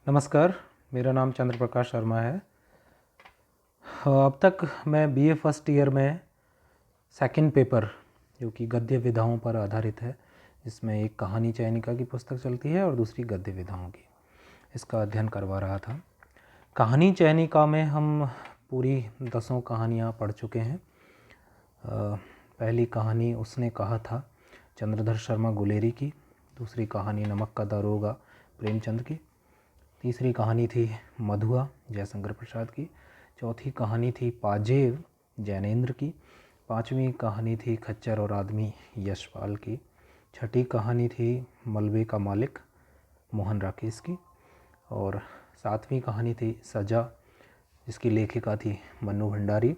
नमस्कार, मेरा नाम चंद्र प्रकाश शर्मा है। अब तक मैं बीए फर्स्ट ईयर में सेकंड पेपर जो कि गद्य विधाओं पर आधारित है, जिसमें एक कहानी चयनिका की पुस्तक चलती है और दूसरी गद्य विधाओं की, इसका अध्ययन करवा रहा था। कहानी चयनिका में हम पूरी 10 कहानियाँ पढ़ चुके हैं। पहली कहानी उसने कहा था चंद्रधर शर्मा गुलेरी की, दूसरी कहानी नमक का दारोगा प्रेमचंद की, तीसरी कहानी थी मधुआ जयशंकर प्रसाद की, चौथी कहानी थी पाजेव जैनेन्द्र की, पांचवी कहानी थी खच्चर और आदमी यशपाल की, छठी कहानी थी मलबे का मालिक मोहन राकेश की, और सातवीं कहानी थी सजा जिसकी लेखिका थी मन्नू भंडारी।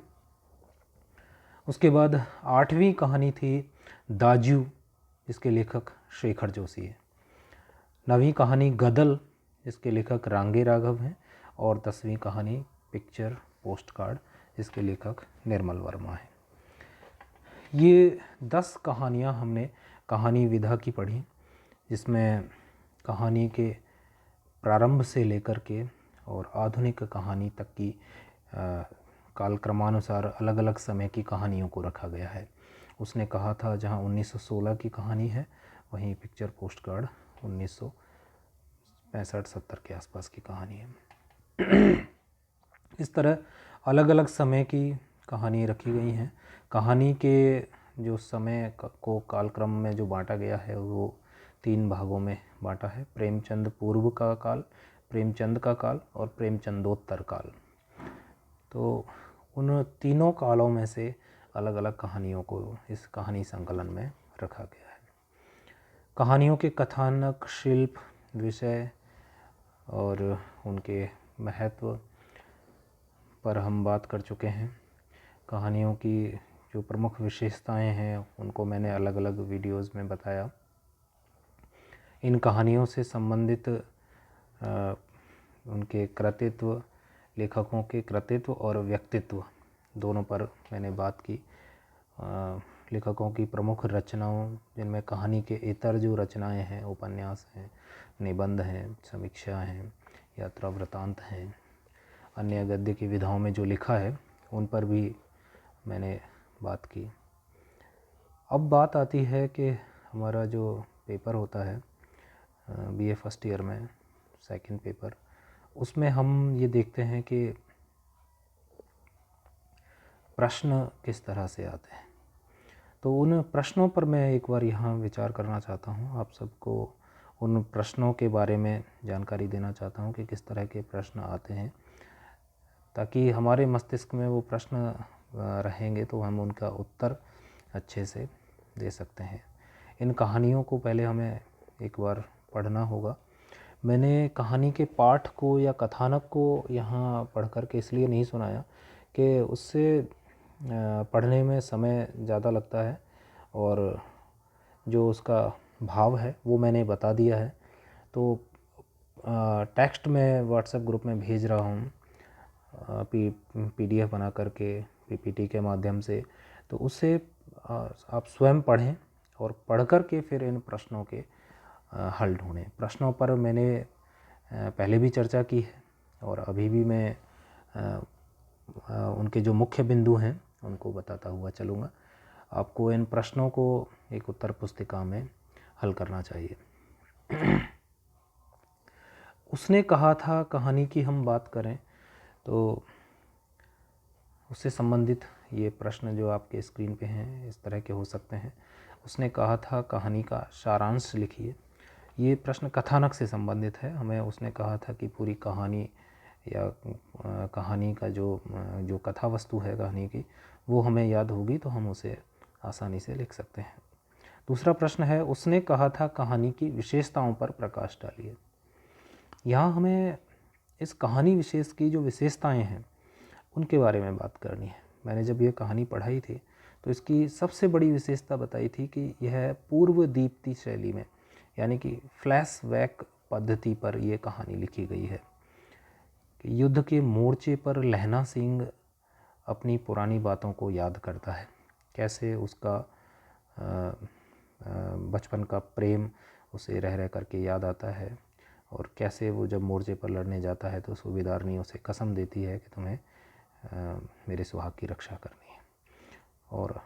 उसके बाद आठवीं कहानी थी दाजू जिसके लेखक शेखर जोशी है। नवीं कहानी गदल जिसके लेखक रांगे राघव हैं, और 10वीं कहानी पिक्चर पोस्ट कार्ड जिसके लेखक निर्मल वर्मा हैं। ये 10 कहानियाँ हमने कहानी विधा की पढ़ी, जिसमें कहानी के प्रारंभ से लेकर के और आधुनिक कहानी तक की कालक्रमानुसार अलग अलग समय की कहानियों को रखा गया है। उसने कहा था जहाँ 1916 की कहानी है, वहीं पिक्चर पोस्ट कार्ड 1965-70 के आसपास की कहानी है। इस तरह अलग अलग समय की कहानी रखी गई हैं। कहानी के जो समय को कालक्रम में जो बांटा गया है वो 3 भागों में बांटा है: प्रेमचंद पूर्व का काल, प्रेमचंद का काल और प्रेमचंदोत्तर काल। तो उन तीनों कालों में से अलग अलग कहानियों को इस कहानी संकलन में रखा गया है। कहानियों के कथानक, शिल्प, विषय और उनके महत्व पर हम बात कर चुके हैं। कहानियों की जो प्रमुख विशेषताएं हैं उनको मैंने अलग अलग वीडियोस में बताया। इन कहानियों से संबंधित उनके कृतित्व, लेखकों के कृतित्व और व्यक्तित्व दोनों पर मैंने बात की। लेखकों की प्रमुख रचनाओं जिनमें कहानी के इतर जो रचनाएं हैं, उपन्यास हैं, निबंध हैं, समीक्षा हैं, यात्रा वृतांत हैं, अन्य गद्य की विधाओं में जो लिखा है उन पर भी मैंने बात की। अब बात आती है कि हमारा जो पेपर होता है बीए फर्स्ट ईयर में सेकंड पेपर, उसमें हम ये देखते हैं कि प्रश्न किस तरह से आते हैं। तो उन प्रश्नों पर मैं एक बार यहाँ विचार करना चाहता हूँ। आप सबको उन प्रश्नों के बारे में जानकारी देना चाहता हूँ कि किस तरह के प्रश्न आते हैं, ताकि हमारे मस्तिष्क में वो प्रश्न रहेंगे तो हम उनका उत्तर अच्छे से दे सकते हैं। इन कहानियों को पहले हमें एक बार पढ़ना होगा। मैंने कहानी के पाठ को या कथानक को यहाँ पढ़ कर के इसलिए नहीं सुनाया कि उससे पढ़ने में समय ज़्यादा लगता है, और जो उसका भाव है वो मैंने बता दिया है। तो टेक्स्ट में व्हाट्सएप ग्रुप में भेज रहा हूँ PDF बना करके PPT के माध्यम से, तो उससे आप स्वयं पढ़ें और पढ़ कर के फिर इन प्रश्नों के हल ढूंढें। प्रश्नों पर मैंने पहले भी चर्चा की है और अभी भी मैं उनके जो मुख्य बिंदु हैं उनको बताता हुआ चलूँगा। आपको इन प्रश्नों को एक उत्तर पुस्तिका में हल करना चाहिए। उसने कहा था कहानी की हम बात करें तो उससे संबंधित ये प्रश्न जो आपके स्क्रीन पे हैं इस तरह के हो सकते हैं। उसने कहा था कहानी का सारांश लिखिए। ये प्रश्न कथानक से संबंधित है। हमें उसने कहा था कि पूरी कहानी या कहानी का जो कथा वस्तु है कहानी की, वो हमें याद होगी तो हम उसे आसानी से लिख सकते हैं। दूसरा प्रश्न है, उसने कहा था कहानी की विशेषताओं पर प्रकाश डालिए। यहाँ हमें इस कहानी विशेष की जो विशेषताएं हैं उनके बारे में बात करनी है। मैंने जब ये कहानी पढ़ाई थी तो इसकी सबसे बड़ी विशेषता बताई थी कि यह पूर्व दीप्ति शैली में, यानी कि फ्लैशबैक पद्धति पर यह कहानी लिखी गई है। कि युद्ध के मोर्चे पर लहना सिंह अपनी पुरानी बातों को याद करता है, कैसे उसका बचपन का प्रेम उसे रह रह करके याद आता है, और कैसे वो जब मोर्चे पर लड़ने जाता है तो सूबेदारनी उसे कसम देती है कि तुम्हें मेरे सुहाग की रक्षा करनी है। और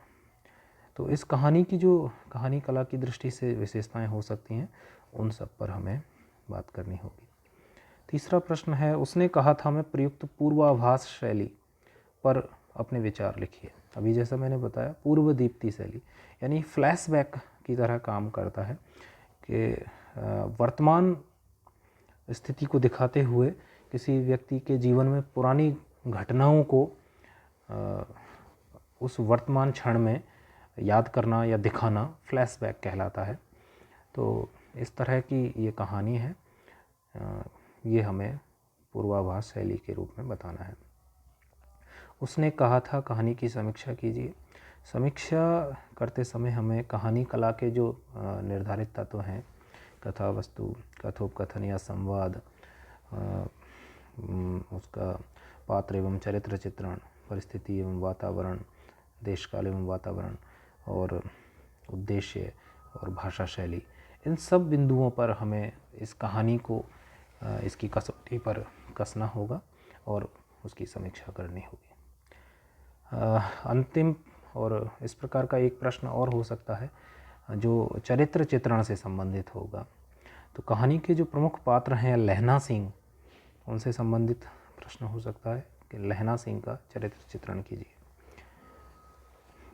तो इस कहानी की जो कहानी कला की दृष्टि से विशेषताएं हो सकती हैं, उन सब पर हमें बात करनी होगी। तीसरा प्रश्न है, उसने कहा था मैं प्रयुक्त पूर्वाभास शैली पर अपने विचार लिखिए। अभी जैसा मैंने बताया पूर्व दीप्ति शैली यानी फ्लैशबैक की तरह काम करता है कि वर्तमान स्थिति को दिखाते हुए किसी व्यक्ति के जीवन में पुरानी घटनाओं को उस वर्तमान क्षण में याद करना या दिखाना फ्लैशबैक कहलाता है। तो इस तरह की ये कहानी है, ये हमें पूर्वाभास शैली के रूप में बताना है। उसने कहा था कहानी की समीक्षा कीजिए। समीक्षा करते समय हमें कहानी कला के जो निर्धारित तत्व हैं, कथा वस्तु, कथोपकथन या संवाद, उसका पात्र एवं चरित्र चित्रण, परिस्थिति एवं वातावरण, देशकाल एवं वातावरण, और उद्देश्य और भाषा शैली, इन सब बिंदुओं पर हमें इस कहानी को इसकी कसौटी पर कसना होगा और उसकी समीक्षा करनी होगी। अंतिम और इस प्रकार का एक प्रश्न और हो सकता है जो चरित्र चित्रण से संबंधित होगा। तो कहानी के जो प्रमुख पात्र हैं लहना सिंह, उनसे संबंधित प्रश्न हो सकता है कि लहना सिंह का चरित्र चित्रण कीजिए।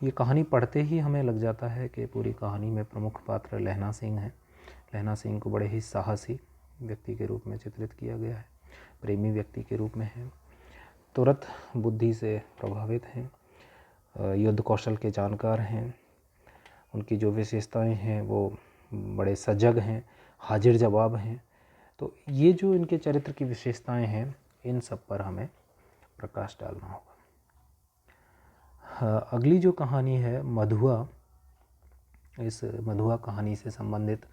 ये कहानी पढ़ते ही हमें लग जाता है कि पूरी कहानी में प्रमुख पात्र लहना सिंह हैं। लहना सिंह को बड़े ही साहसी व्यक्ति के रूप में चित्रित किया गया है, प्रेमी व्यक्ति के रूप में है, तुरंत बुद्धि से प्रभावित हैं, युद्ध कौशल के जानकार हैं, उनकी जो विशेषताएं हैं वो बड़े सजग हैं, हाजिर जवाब हैं। तो ये जो इनके चरित्र की विशेषताएं हैं, इन सब पर हमें प्रकाश डालना होगा। अगली जो कहानी है मधुआ, इस मधुआ कहानी से संबंधित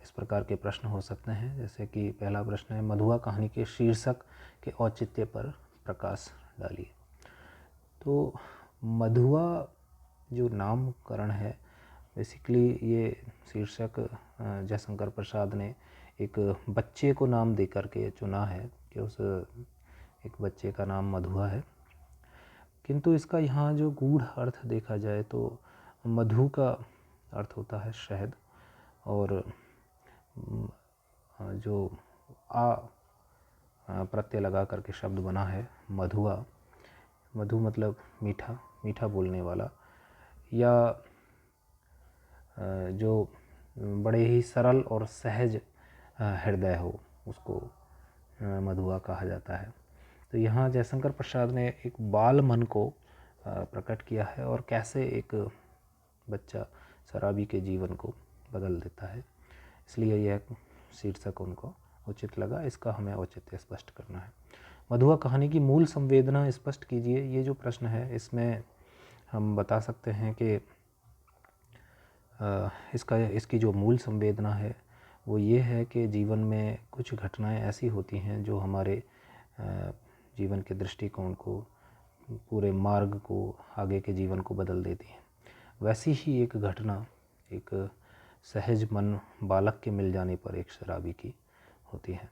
इस प्रकार के प्रश्न हो सकते हैं, जैसे कि पहला प्रश्न है मधुआ कहानी के शीर्षक के औचित्य पर प्रकाश डालिए। तो मधुआ जो नामकरण है, बेसिकली ये शीर्षक जयशंकर प्रसाद ने एक बच्चे को नाम दे करके चुना है कि उस एक बच्चे का नाम मधुआ है। किंतु इसका यहाँ जो गूढ़ अर्थ देखा जाए तो मधु का अर्थ होता है शहद, और जो आ प्रत्यय लगा करके शब्द बना है मधुआ, मधु मतलब मीठा, मीठा बोलने वाला, या जो बड़े ही सरल और सहज हृदय हो, उसको मधुआ कहा जाता है। तो यहाँ जयशंकर प्रसाद ने एक बाल मन को प्रकट किया है और कैसे एक बच्चा शराबी के जीवन को बदल देता है, इसलिए यह शीर्षक उनको उचित लगा। इसका हमें औचित्य स्पष्ट करना है। मधुआ कहानी की मूल संवेदना स्पष्ट कीजिए, ये जो प्रश्न है इसमें हम बता सकते हैं कि इसकी जो मूल संवेदना है वो ये है कि जीवन में कुछ घटनाएं ऐसी होती हैं जो हमारे जीवन के दृष्टिकोण को, पूरे मार्ग को, आगे के जीवन को बदल देती हैं। वैसी ही एक घटना एक सहज मन बालक के मिल जाने पर एक शराबी की होती है।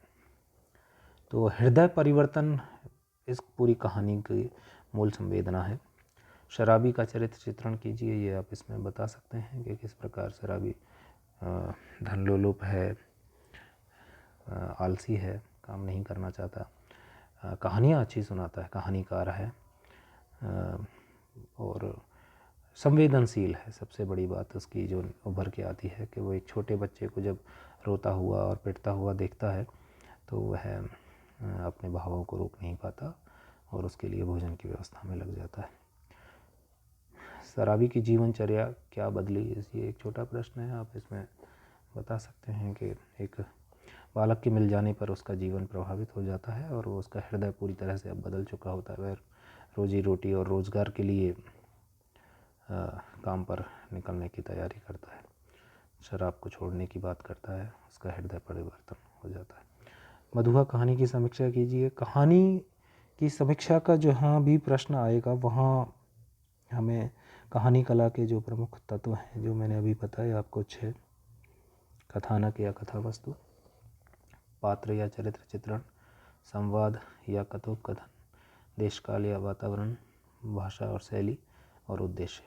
तो हृदय परिवर्तन इस पूरी कहानी की मूल संवेदना है। शराबी का चरित्र चित्रण कीजिए, ये आप इसमें बता सकते हैं कि किस प्रकार शराबी धनलोलुप है, आलसी है, काम नहीं करना चाहता, कहानियाँ अच्छी सुनाता है, कहानीकार है, और संवेदनशील है। सबसे बड़ी बात उसकी जो उभर के आती है कि वो एक छोटे बच्चे को जब रोता हुआ और पिटता हुआ देखता है तो वह अपने भावों को रोक नहीं पाता और उसके लिए भोजन की व्यवस्था में लग जाता है। शराबी की जीवनचर्या क्या बदली, ये एक छोटा प्रश्न है। आप इसमें बता सकते हैं कि एक बालक के मिल जाने पर उसका जीवन प्रभावित हो जाता है और वो उसका हृदय पूरी तरह से अब बदल चुका होता है। वह रोजी रोटी और रोज़गार के लिए काम पर निकलने की तैयारी करता है, शराब को छोड़ने की बात करता है, उसका हृदय परिवर्तन हो जाता है। मधुआ कहानी की समीक्षा कीजिए। कहानी की समीक्षा का जहाँ भी प्रश्न आएगा वहाँ हमें कहानी कला के जो प्रमुख तत्व हैं जो मैंने अभी बताए आपको 6, कथानक या कथा वस्तु, पात्र या चरित्र चित्रण, संवाद या कथोपकथन, देशकाल या वातावरण, भाषा और शैली और उद्देश्य।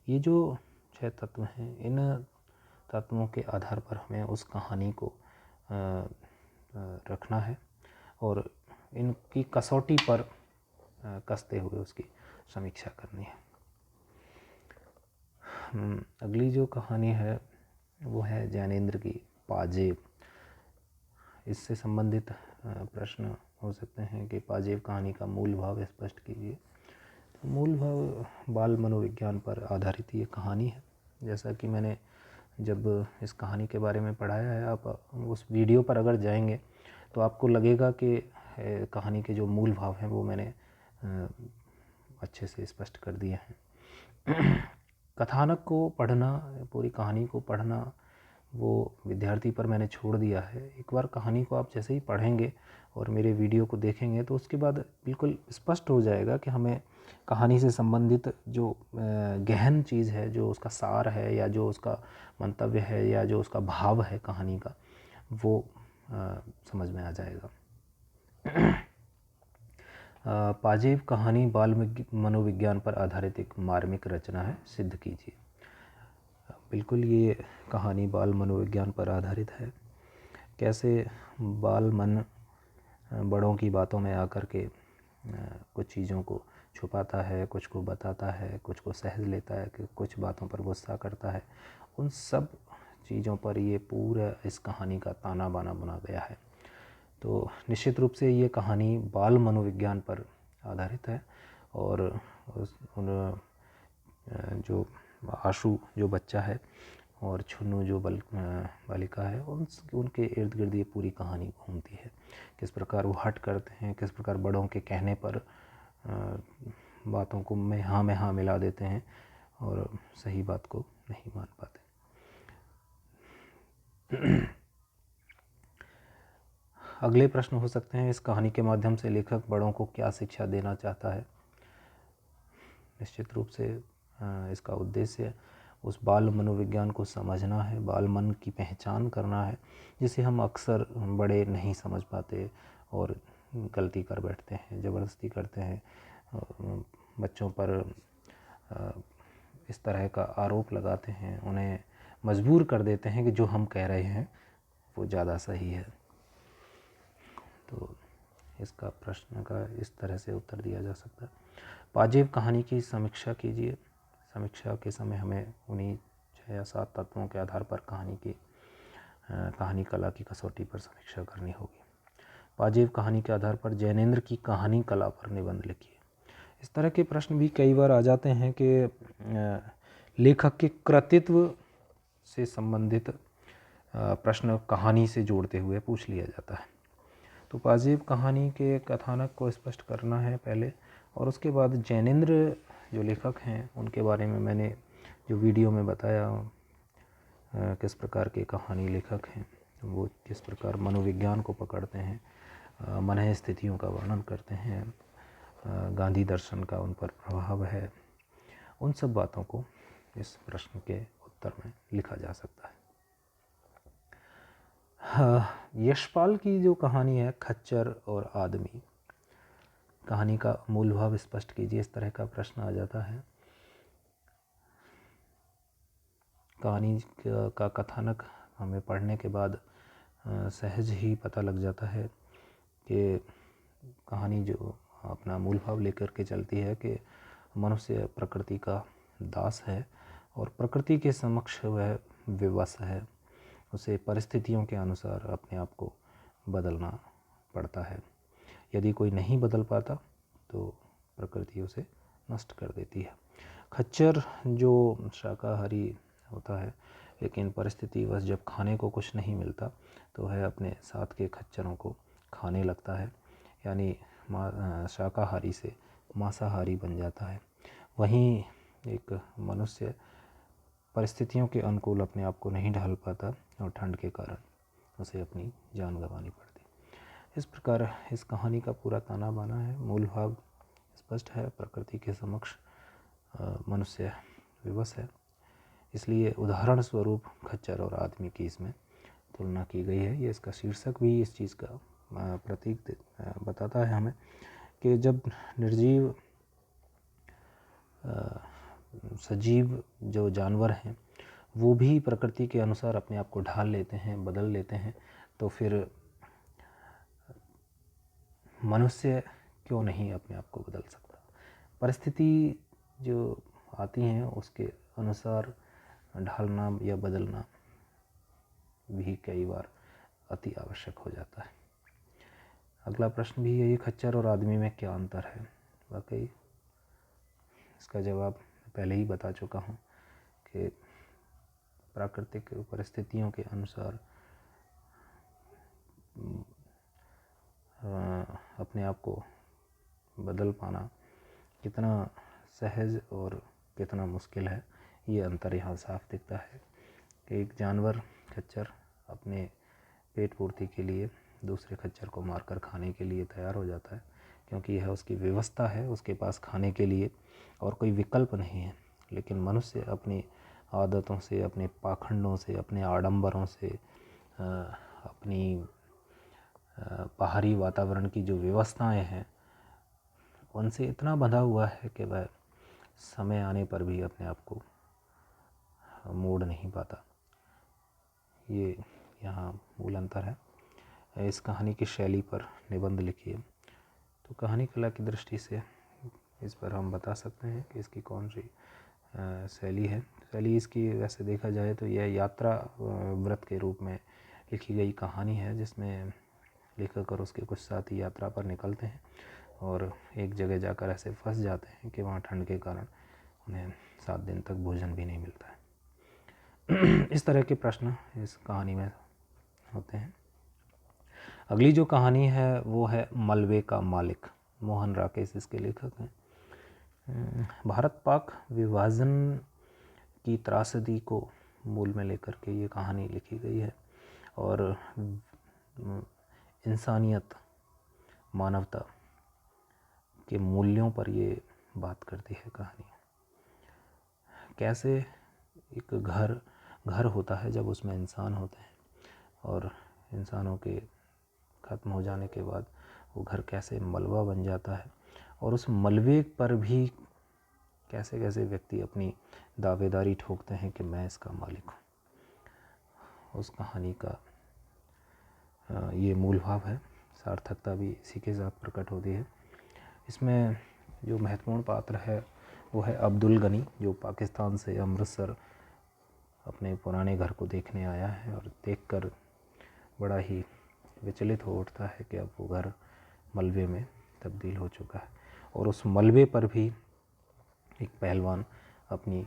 ये जो 6 तत्व हैं, इन तत्वों के आधार पर हमें उस कहानी को रखना है और इनकी कसौटी पर कसते हुए उसकी समीक्षा करनी है। अगली जो कहानी है वो है जैनेंद्र की पाजेब। इससे संबंधित प्रश्न हो सकते हैं कि पाजेब कहानी का मूल भाव स्पष्ट कीजिए। तो मूल भाव बाल मनोविज्ञान पर आधारित ये कहानी है। जैसा कि मैंने जब इस कहानी के बारे में पढ़ाया है, आप उस वीडियो पर अगर जाएंगे तो आपको लगेगा कि कहानी के जो मूल भाव हैं वो मैंने अच्छे से स्पष्ट कर दिए हैं। कथानक को पढ़ना, पूरी कहानी को पढ़ना, वो विद्यार्थी पर मैंने छोड़ दिया है। एक बार कहानी को आप जैसे ही पढ़ेंगे और मेरे वीडियो को देखेंगे तो उसके बाद बिल्कुल स्पष्ट हो जाएगा कि हमें कहानी से संबंधित जो गहन चीज़ है, जो उसका सार है या जो उसका मंतव्य है या जो उसका भाव है कहानी का, वो समझ में आ जाएगा। पाजेब कहानी बाल मनोविज्ञान पर आधारित एक मार्मिक रचना है, सिद्ध कीजिए। बिल्कुल ये कहानी बाल मनोविज्ञान पर आधारित है। कैसे बाल मन बड़ों की बातों में आकर के कुछ चीज़ों को छुपाता है, कुछ को बताता है, कुछ को सहज लेता है, कुछ बातों पर गुस्सा करता है। उन सब चीज़ों पर ये पूरा इस कहानी का ताना बाना बना गया है। तो निश्चित रूप से ये कहानी बाल मनोविज्ञान पर आधारित है और उन जो आशु जो बच्चा है और छुन्नू जो बालिका है, उनके इर्द गिर्द ये पूरी कहानी घूमती है। किस प्रकार वो हट करते हैं, किस प्रकार बड़ों के कहने पर बातों को में हाँ मिला देते हैं और सही बात को नहीं मान पाते। अगले प्रश्न हो सकते हैं, इस कहानी के माध्यम से लेखक बड़ों को क्या शिक्षा देना चाहता है। निश्चित रूप से इसका उद्देश्य उस बाल मनोविज्ञान को समझना है, बाल मन की पहचान करना है, जिसे हम अक्सर बड़े नहीं समझ पाते और गलती कर बैठते हैं, ज़बरदस्ती करते हैं, बच्चों पर इस तरह का आरोप लगाते हैं, उन्हें मजबूर कर देते हैं कि जो हम कह रहे हैं वो ज़्यादा सही है। तो इसका प्रश्न का इस तरह से उत्तर दिया जा सकता है। पाजेब कहानी की समीक्षा कीजिए। समीक्षा के समय हमें उन्हीं 6 या 7 तत्वों के आधार पर कहानी कला की कसौटी पर समीक्षा करनी होगी। पाजेब कहानी के आधार पर जैनेंद्र की कहानी कला पर निबंध लिखिए। इस तरह के प्रश्न भी कई बार आ जाते हैं कि लेखक के कृतित्व से संबंधित प्रश्न कहानी से जोड़ते हुए पूछ लिया जाता है। तो पाजेब कहानी के कथानक को स्पष्ट करना है पहले, और उसके बाद जैनेंद्र जो लेखक हैं उनके बारे में मैंने जो वीडियो में बताया किस प्रकार के कहानी लेखक हैं, वो किस प्रकार मनोविज्ञान को पकड़ते हैं, मन स्थितियों का वर्णन करते हैं, गांधी दर्शन का उन पर प्रभाव है, उन सब बातों को इस प्रश्न के उत्तर में लिखा जा सकता है। यशपाल की जो कहानी है खच्चर और आदमी, कहानी का मूल भाव स्पष्ट कीजिए, इस तरह का प्रश्न आ जाता है। कहानी का कथानक हमें पढ़ने के बाद सहज ही पता लग जाता है कि कहानी जो अपना मूल भाव लेकर के चलती है कि मनुष्य प्रकृति का दास है और प्रकृति के समक्ष वह विवश है। उसे परिस्थितियों के अनुसार अपने आप को बदलना पड़ता है। यदि कोई नहीं बदल पाता तो प्रकृति उसे नष्ट कर देती है। खच्चर जो शाकाहारी होता है, लेकिन परिस्थितिवश जब खाने को कुछ नहीं मिलता तो वह अपने साथ के खच्चरों को खाने लगता है, यानी शाकाहारी से मांसाहारी बन जाता है। वहीं एक मनुष्य परिस्थितियों के अनुकूल अपने आप को नहीं ढाल पाता और ठंड के कारण उसे अपनी जान गंवानी पड़ती। इस प्रकार इस कहानी का पूरा ताना बाना है। मूल भाव स्पष्ट है, प्रकृति के समक्ष मनुष्य विवश है, इसलिए उदाहरण स्वरूप खच्चर और आदमी की इसमें तुलना की गई है। ये इसका शीर्षक भी इस चीज़ का प्रतीक बताता है हमें कि जब निर्जीव सजीव जो जानवर हैं वो भी प्रकृति के अनुसार अपने आप को ढाल लेते हैं, बदल लेते हैं, तो फिर मनुष्य क्यों नहीं अपने आप को बदल सकता। परिस्थिति जो आती हैं उसके अनुसार ढालना या बदलना भी कई बार अति आवश्यक हो जाता है। अगला प्रश्न भी यही, खच्चर और आदमी में क्या अंतर है। वाकई इसका जवाब पहले ही बता चुका हूँ कि प्राकृतिक परिस्थितियों के अनुसार अपने आप को बदल पाना कितना सहज और कितना मुश्किल है, ये अंतर यहाँ साफ दिखता है कि एक जानवर खच्चर अपने पेट पूर्ति के लिए दूसरे खच्चर को मारकर खाने के लिए तैयार हो जाता है, क्योंकि यह उसकी व्यवस्था है, उसके पास खाने के लिए और कोई विकल्प नहीं है। लेकिन मनुष्य अपनी आदतों से, अपने पाखंडों से, अपने आडंबरों से, अपनी बाहरी वातावरण की जो व्यवस्थाएं हैं उनसे इतना बंधा हुआ है कि वह समय आने पर भी अपने आप को मोड़ नहीं पाता। ये यहाँ मूल अंतर है। इस कहानी की शैली पर निबंध लिखिए। तो कहानी कला की दृष्टि से इस पर हम बता सकते हैं कि इसकी कौन सी शैली है। शैली इसकी वैसे देखा जाए तो यह यात्रा व्रत के रूप में लिखी गई कहानी है, जिसमें लेखक और उसके कुछ साथी यात्रा पर निकलते हैं और एक जगह जाकर ऐसे फंस जाते हैं कि वहाँ ठंड के कारण उन्हें 7 दिन तक भोजन भी नहीं मिलता है। इस तरह के प्रश्न इस कहानी में होते हैं। अगली जो कहानी है वो है मलबे का मालिक। मोहन राकेश इसके लेखक हैं। भारत पाक विभाजन की त्रासदी को मूल में लेकर के ये कहानी लिखी गई है और इंसानियत, मानवता के मूल्यों पर ये बात करती है कहानी। कैसे एक घर होता है जब उसमें इंसान होते हैं और इंसानों के ख़त्म हो जाने के बाद वो घर कैसे मलबा बन जाता है और उस मलबे पर भी कैसे कैसे व्यक्ति अपनी दावेदारी ठोकते हैं कि मैं इसका मालिक हूँ। उस कहानी का ये मूल भाव है। सार्थकता भी इसी के साथ प्रकट होती है। इसमें जो महत्वपूर्ण पात्र है वो है अब्दुल गनी, जो पाकिस्तान से अमृतसर अपने पुराने घर को देखने आया है और देखकर बड़ा ही विचलित हो उठता है कि अब वो घर मलबे में तब्दील हो चुका है और उस मलबे पर भी एक पहलवान अपनी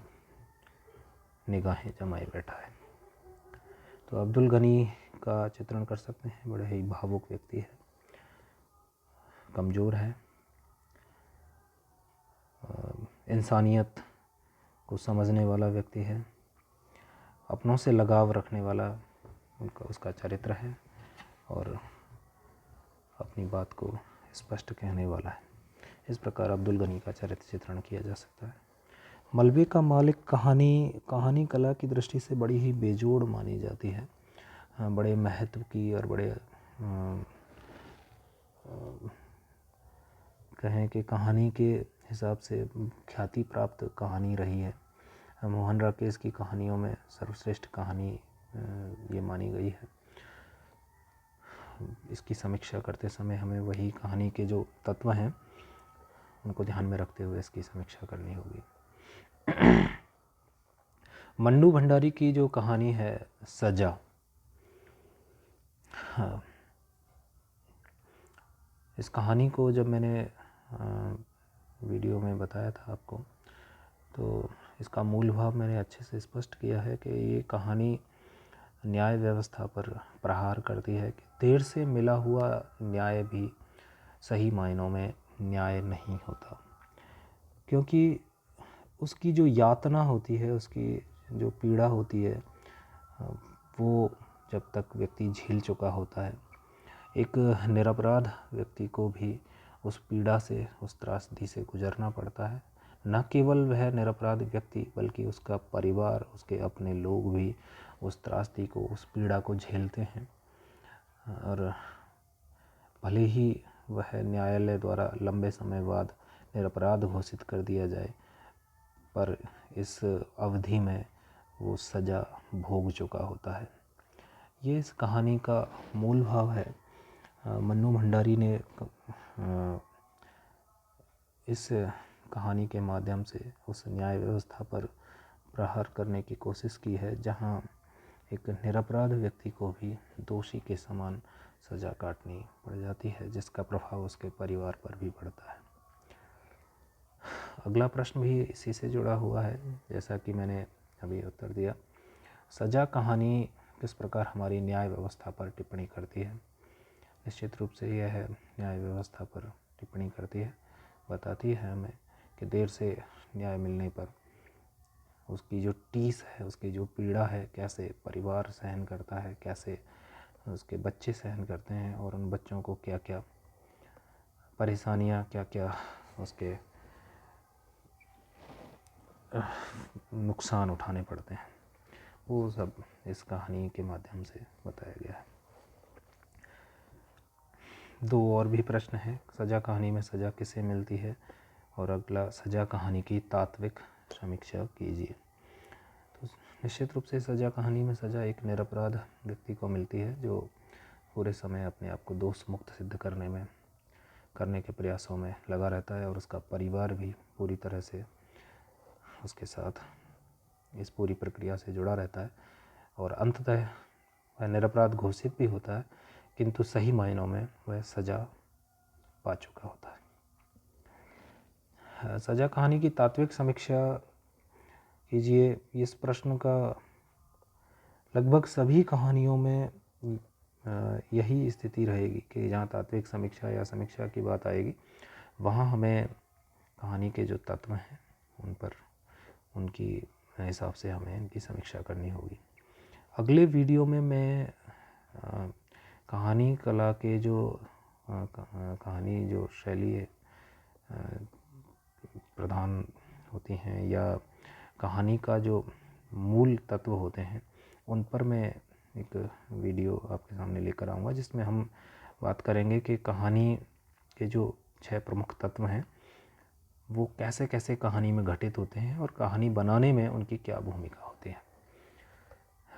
निगाहें जमाए बैठा है। तो अब्दुल गनी का चित्रण कर सकते हैं। बड़े ही भावुक व्यक्ति है, कमज़ोर है, इंसानियत को समझने वाला व्यक्ति है, अपनों से लगाव रखने वाला उसका चरित्र है और अपनी बात को स्पष्ट कहने वाला है। इस प्रकार अब्दुल गनी का चरित्र चित्रण किया जा सकता है। मलबे का मालिक कहानी कला की दृष्टि से बड़ी ही बेजोड़ मानी जाती है। बड़े महत्व की और बड़े कहें कि कहानी के हिसाब से ख्याति प्राप्त कहानी रही है। मोहन राकेश की कहानियों में सर्वश्रेष्ठ कहानी ये मानी गई है। इसकी समीक्षा करते समय हमें वही कहानी के जो तत्व हैं उनको ध्यान में रखते हुए इसकी समीक्षा करनी होगी। मन्नू भंडारी की जो कहानी है सजा, हाँ, इस कहानी को जब मैंने वीडियो में बताया था आपको, तो इसका मूल भाव मैंने अच्छे से स्पष्ट किया है कि ये कहानी न्याय व्यवस्था पर प्रहार करती है कि देर से मिला हुआ न्याय भी सही मायनों में न्याय नहीं होता, क्योंकि उसकी जो यातना होती है, उसकी जो पीड़ा होती है, वो जब तक व्यक्ति झेल चुका होता है, एक निरपराध व्यक्ति को भी उस पीड़ा से, उस त्रासदी से गुजरना पड़ता है। न केवल वह निरपराध व्यक्ति बल्कि उसका परिवार, उसके अपने लोग भी उस त्रासदी को, उस पीड़ा को झेलते हैं। और भले ही वह न्यायालय द्वारा लंबे समय बाद निरपराध घोषित कर दिया जाए, पर इस अवधि में वो सज़ा भोग चुका होता है। ये इस कहानी का मूल भाव है। मन्नू भंडारी ने इस कहानी के माध्यम से उस न्याय व्यवस्था पर प्रहार करने की कोशिश की है, जहाँ एक निरपराध व्यक्ति को भी दोषी के समान सज़ा काटनी पड़ जाती है, जिसका प्रभाव उसके परिवार पर भी पड़ता है। अगला प्रश्न भी इसी से जुड़ा हुआ है, जैसा कि मैंने अभी उत्तर दिया। सज़ा कहानी किस प्रकार हमारी न्याय व्यवस्था पर टिप्पणी करती है? निश्चित रूप से यह न्याय व्यवस्था पर टिप्पणी करती है, बताती है हमें कि देर से न्याय मिलने पर उसकी जो टीस है, उसकी जो पीड़ा है, कैसे परिवार सहन करता है, कैसे उसके बच्चे सहन करते हैं, और उन बच्चों को क्या क्या परेशानियां, क्या क्या उसके नुकसान उठाने पड़ते हैं, वो सब इस कहानी के माध्यम से बताया गया है। दो और भी प्रश्न हैं। सज़ा कहानी में सज़ा किसे मिलती है? और अगला, सज़ा कहानी की तात्विक समीक्षा कीजिए। तो निश्चित रूप से सज़ा कहानी में सज़ा एक निरपराध व्यक्ति को मिलती है, जो पूरे समय अपने आप को दोष मुक्त सिद्ध करने के प्रयासों में लगा रहता है, और उसका परिवार भी पूरी तरह से उसके साथ इस पूरी प्रक्रिया से जुड़ा रहता है, और अंततः वह निरपराध घोषित भी होता है, किंतु सही मायनों में वह सज़ा पा चुका होता है। सज़ा कहानी की तात्विक समीक्षा कीजिए। इस प्रश्न का लगभग सभी कहानियों में यही स्थिति रहेगी कि जहाँ तात्विक समीक्षा या समीक्षा की बात आएगी, वहाँ हमें कहानी के जो तत्व हैं उनकी हिसाब से हमें इनकी समीक्षा करनी होगी। अगले वीडियो में मैं कहानी कला के जो कहानी जो शैली प्रधान होती हैं, या कहानी का जो मूल तत्व होते हैं, उन पर मैं एक वीडियो आपके सामने लेकर आऊँगा, जिसमें हम बात करेंगे कि कहानी के जो 6 प्रमुख तत्व हैं वो कैसे कैसे कहानी में घटित होते हैं, और कहानी बनाने में उनकी क्या भूमिका होती है।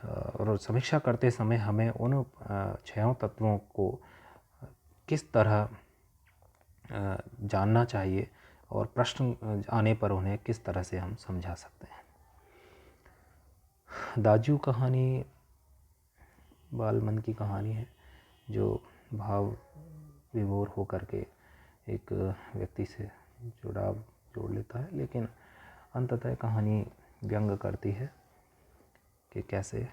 और समीक्षा करते समय हमें उन 6 तत्वों को किस तरह जानना चाहिए, और प्रश्न आने पर उन्हें किस तरह से हम समझा सकते हैं। दाजू कहानी बाल मन की कहानी है, जो भाव विभोर होकर के एक व्यक्ति से जुड़ाव जोड़ लेता है, लेकिन अंततः कहानी व्यंग करती है कि कैसे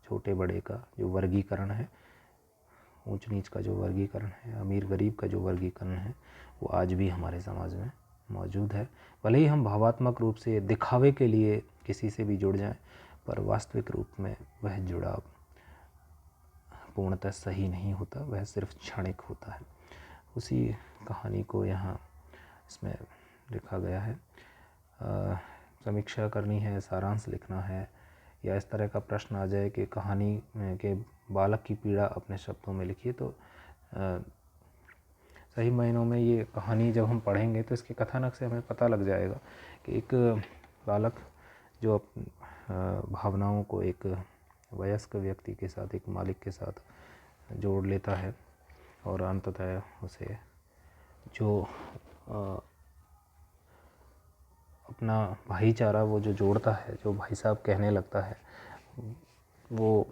छोटे बड़े का जो वर्गीकरण है, ऊंच नीच का जो वर्गीकरण है, अमीर गरीब का जो वर्गीकरण है, वो आज भी हमारे समाज में मौजूद है। भले ही हम भावात्मक रूप से दिखावे के लिए किसी से भी जुड़ जाएं, पर वास्तविक रूप में वह जुड़ाव पूर्णतः सही नहीं होता, वह सिर्फ क्षणिक होता है। उसी कहानी को यहाँ इसमें लिखा गया है। समीक्षा करनी है, सारांश लिखना है, या इस तरह का प्रश्न आ जाए कि कहानी के बालक की पीड़ा अपने शब्दों में लिखिए, तो सही मायनों में ये कहानी जब हम पढ़ेंगे तो इसके कथानक से हमें पता लग जाएगा कि एक बालक जो भावनाओं को एक वयस्क व्यक्ति के साथ, एक मालिक के साथ जोड़ लेता है, और अंततः उसे जो अपना भाईचारा वो जो जोड़ता है, जो भाई साहब कहने लगता है, वो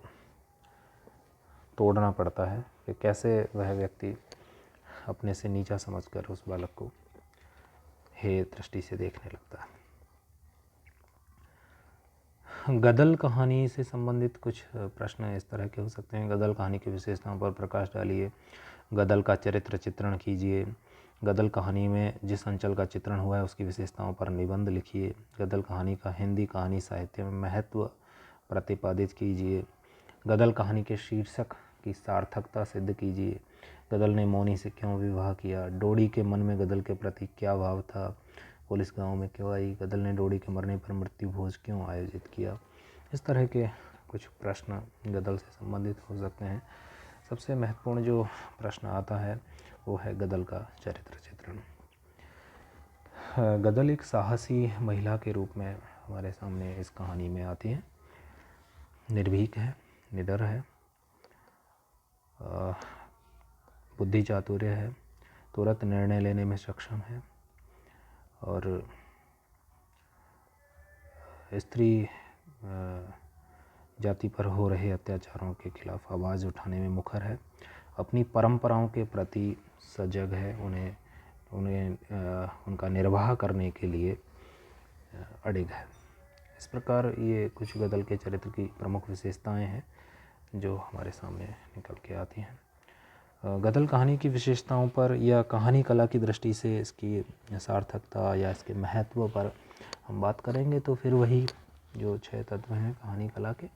तोड़ना पड़ता है कि कैसे वह व्यक्ति अपने से नीचा समझकर उस बालक को हे दृष्टि से देखने लगता है। गदल कहानी से संबंधित कुछ प्रश्न इस तरह के हो सकते हैं। गदल कहानी की विशेषताओं पर प्रकाश डालिए। गदल का चरित्र चित्रण कीजिए। गदल कहानी में जिस अंचल का चित्रण हुआ है उसकी विशेषताओं पर निबंध लिखिए। गदल कहानी का हिंदी कहानी साहित्य में महत्व प्रतिपादित कीजिए। गदल कहानी के शीर्षक की सार्थकता सिद्ध कीजिए। गदल ने मौनी से क्यों विवाह किया? डोडी के मन में गदल के प्रति क्या भाव था? पुलिस गांव में क्यों आई? गदल ने डोडी के मरने पर मृत्यु भोज क्यों आयोजित किया? इस तरह के कुछ प्रश्न गज़ल से संबंधित हो सकते हैं। सबसे महत्वपूर्ण जो प्रश्न आता है वो है गज़ल का चरित्र चित्रण। गज़ल एक साहसी महिला के रूप में हमारे सामने इस कहानी में आती है। निर्भीक है, निडर है, बुद्धि चातुर्य है, तुरंत निर्णय लेने में सक्षम है और स्त्री जाति पर हो रहे अत्याचारों के खिलाफ आवाज़ उठाने में मुखर है, अपनी परंपराओं के प्रति सजग है, उनका निर्वाह करने के लिए अडिग है। इस प्रकार ये कुछ गज़ल के चरित्र की प्रमुख विशेषताएं हैं जो हमारे सामने निकल के आती हैं। गज़ल कहानी की विशेषताओं पर या कहानी कला की दृष्टि से इसकी सार्थकता या इसके महत्व पर हम बात करेंगे तो फिर वही जो 6 तत्व हैं कहानी कला के,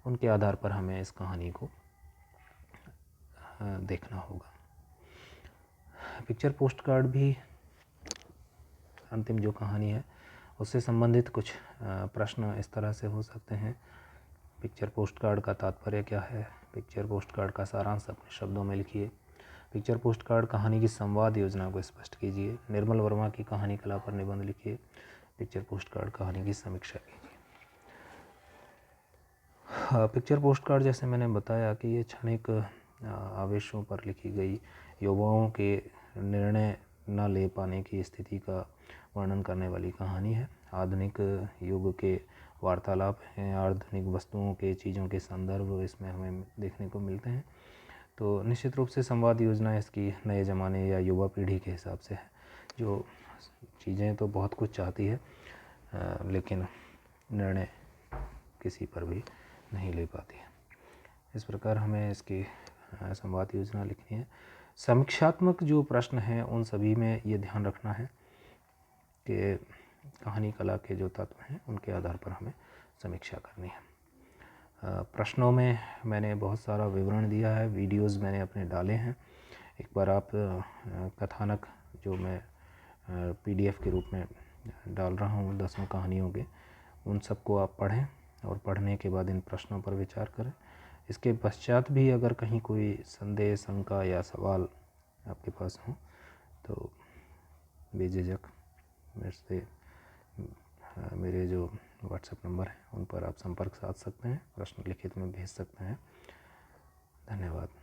उनके आधार पर हमें इस कहानी को देखना होगा। पिक्चर पोस्ट कार्ड भी अंतिम जो कहानी है उससे संबंधित कुछ प्रश्न इस तरह से हो सकते हैं। पिक्चर पोस्ट कार्ड का तात्पर्य क्या है? पिक्चर पोस्ट कार्ड का सारांश अपने शब्दों में लिखिए। पिक्चर पोस्ट कार्ड कहानी की संवाद योजना को स्पष्ट कीजिए। निर्मल वर्मा की कहानी कला पर निबंध लिखिए। पिक्चर पोस्ट कार्ड कहानी की समीक्षा कीजिए। पिक्चर पोस्ट कार्ड जैसे मैंने बताया कि ये क्षणिक आवेशों पर लिखी गई युवाओं के निर्णय न ले पाने की स्थिति का वर्णन करने वाली कहानी है। आधुनिक युग के वार्तालाप हैं, आधुनिक वस्तुओं के चीज़ों के संदर्भ इसमें हमें देखने को मिलते हैं। तो निश्चित रूप से संवाद योजना इसकी नए ज़माने या युवा पीढ़ी के हिसाब से है, जो चीज़ें तो बहुत कुछ चाहती है लेकिन निर्णय किसी पर भी नहीं ले पाती है। इस प्रकार हमें इसकी संवाद योजना लिखनी है। समीक्षात्मक जो प्रश्न हैं उन सभी में ये ध्यान रखना है कि कहानी कला के जो तत्व हैं उनके आधार पर हमें समीक्षा करनी है। प्रश्नों में मैंने बहुत सारा विवरण दिया है, वीडियोस मैंने अपने डाले हैं। एक बार आप कथानक जो मैं PDF के रूप में डाल रहा हूँ 10 कहानियों के, उन सबको आप पढ़ें और पढ़ने के बाद इन प्रश्नों पर विचार करें। इसके पश्चात भी अगर कहीं कोई संदेह, शंका या सवाल आपके पास हो तो बेझिझक मेरे जो व्हाट्सएप नंबर है उन पर आप संपर्क साध सकते हैं, प्रश्न लिखित में भेज सकते हैं। धन्यवाद।